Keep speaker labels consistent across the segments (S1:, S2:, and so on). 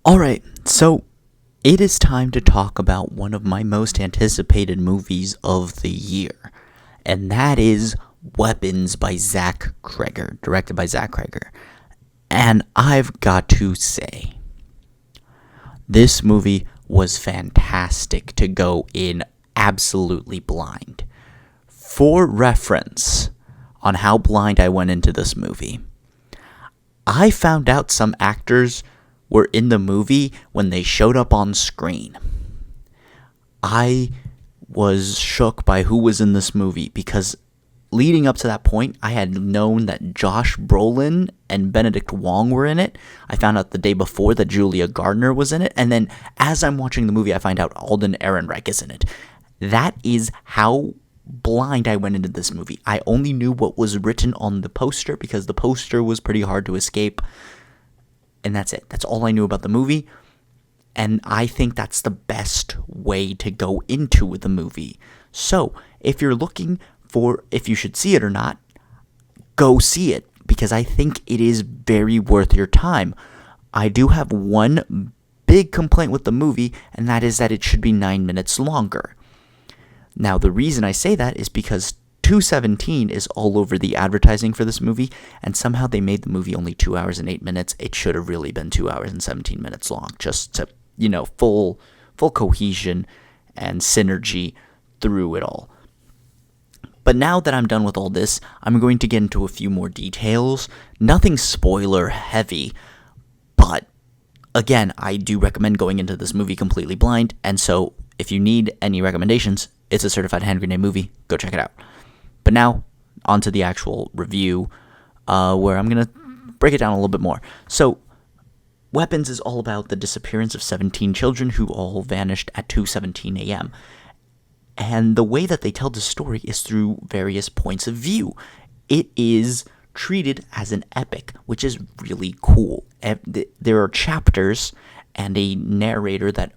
S1: Alright, so it is time to talk about one of my most anticipated movies of the year, and that is Weapons by Zach Cregger, directed by Zach Cregger. And I've got to say, this movie was fantastic to go in absolutely blind. For reference on how blind I went into this movie, I found out some actors were in the movie when they showed up on screen. I was shook by who was in this movie because leading up to that point, I had known that Josh Brolin and Benedict Wong were in it. I found out the day before that Julia Gardner was in it. And then as I'm watching the movie, I find out Alden Ehrenreich is in it. That is how blind I went into this movie. I only knew what was written on the poster because the poster was pretty hard to escape. And that's it. That's all I knew about the movie. And I think that's the best way to go into the movie. So, if you're looking for if you should see it or not, go see it. Because I think it is very worth your time. I do have one big complaint with the movie, and that is that it should be 9 minutes longer. Now, the reason I say that is because 2:17 is all over the advertising for this movie, and somehow they made the movie only 2 hours and 8 minutes. It should have really been 2 hours and 17 minutes long, just to, full cohesion and synergy through it all. But now that I'm done with all this, I'm going to get into a few more details. Nothing spoiler heavy, but again, I do recommend going into this movie completely blind, and so if you need any recommendations, it's a certified hand grenade movie. Go check it out. But now, on to the actual review, where I'm going to break it down a little bit more. So, Weapons is all about the disappearance of 17 children who all vanished at 2:17 a.m. And the way that they tell the story is through various points of view. It is treated as an epic, which is really cool. There are chapters and a narrator that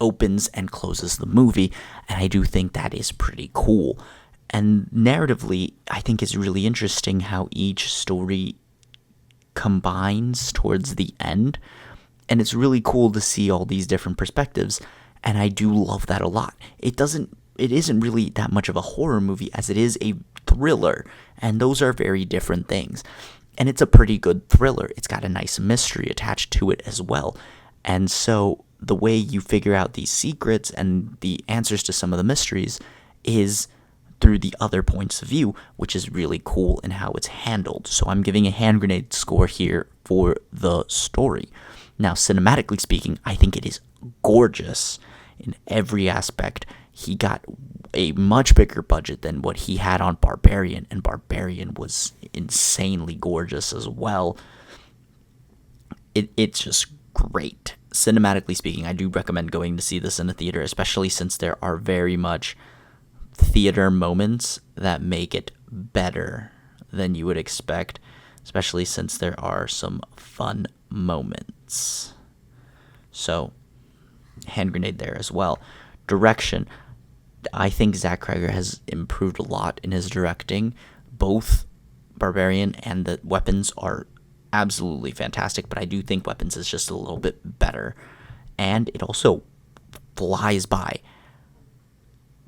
S1: opens and closes the movie, and I do think that is pretty cool. And narratively, I think it's really interesting how each story combines towards the end, and it's really cool to see all these different perspectives, and I do love that a lot. It isn't really that much of a horror movie as it is a thriller, and those are very different things. And it's a pretty good thriller. It's got a nice mystery attached to it as well. And so the way you figure out these secrets and the answers to some of the mysteries is through the other points of view, which is really cool in how it's handled. So I'm giving a hand grenade score here for the story. Now, cinematically speaking, I think it is gorgeous in every aspect. He got a much bigger budget than what he had on Barbarian, and Barbarian was insanely gorgeous as well. It's just great. Cinematically speaking, I do recommend going to see this in a theater, especially since there are very much theater moments that make it better than you would expect, especially since there are some fun moments. So, hand grenade there as well. Direction. I think Zach Cregger has improved a lot in his directing. Both Barbarian and the Weapons are absolutely fantastic, but I do think Weapons is just a little bit better. And it also flies by.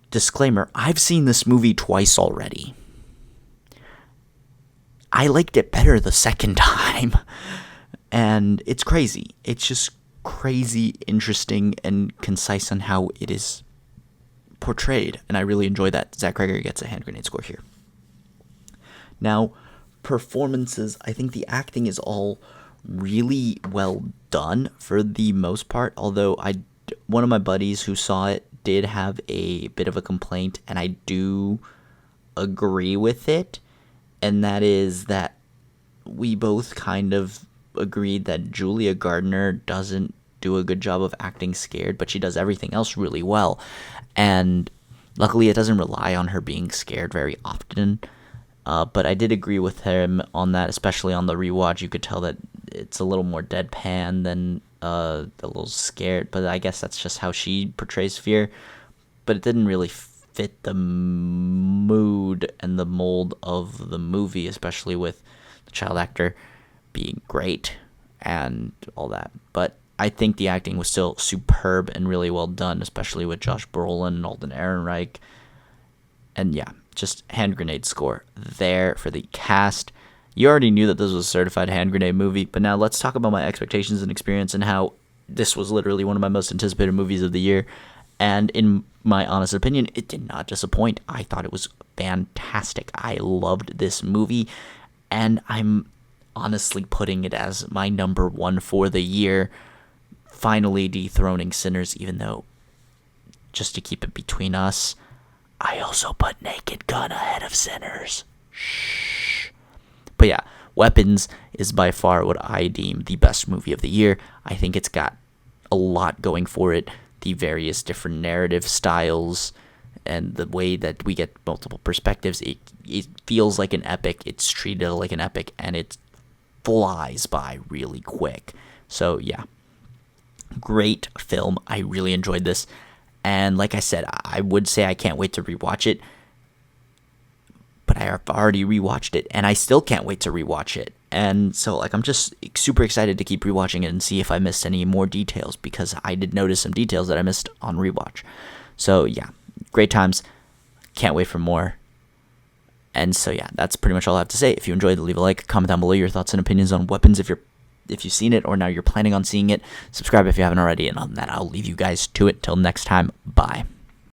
S1: Disclaimer, I've seen this movie twice already. I liked it better the second time. And it's crazy. It's just crazy, interesting, and concise on how it is portrayed. And I really enjoy that. Zach Cregger gets a hand grenade score here. Now, performances, I think the acting is all really well done for the most part. Although one of my buddies who saw it did have a bit of a complaint, and I do agree with it, and that is that we both kind of agreed that Julia Gardner doesn't do a good job of acting scared, but she does everything else really well, and luckily it doesn't rely on her being scared very often, but I did agree with him on that, especially on the rewatch. You could tell that it's a little more deadpan than a little scared, but I guess that's just how she portrays fear. But it didn't really fit the mood and the mold of the movie, especially with the child actor being great and all that. But I think the acting was still superb and really well done, especially with Josh Brolin and Alden Ehrenreich. And yeah, just hand grenade score there for the cast. You already knew that this was a certified hand grenade movie, but now let's talk about my expectations and experience and how this was literally one of my most anticipated movies of the year. And in my honest opinion, it did not disappoint. I thought it was fantastic. I loved this movie, and I'm honestly putting it as my number one for the year, finally dethroning Sinners, even though, just to keep it between us, I also put Naked Gun ahead of Sinners. Shh. But yeah, Weapons is by far what I deem the best movie of the year. I think it's got a lot going for it. The various different narrative styles and the way that we get multiple perspectives. It feels like an epic. It's treated like an epic, and it flies by really quick. So yeah, great film. I really enjoyed this. And like I said, I would say I can't wait to rewatch it. But I have already rewatched it, and I still can't wait to rewatch it. And so, like, I'm just super excited to keep rewatching it and see if I missed any more details, because I did notice some details that I missed on rewatch. So, yeah, great times. Can't wait for more. And so, yeah, that's pretty much all I have to say. If you enjoyed, leave a like, comment down below your thoughts and opinions on Weapons if you've seen it or now you're planning on seeing it. Subscribe if you haven't already, and on that, I'll leave you guys to it. Till next time, bye.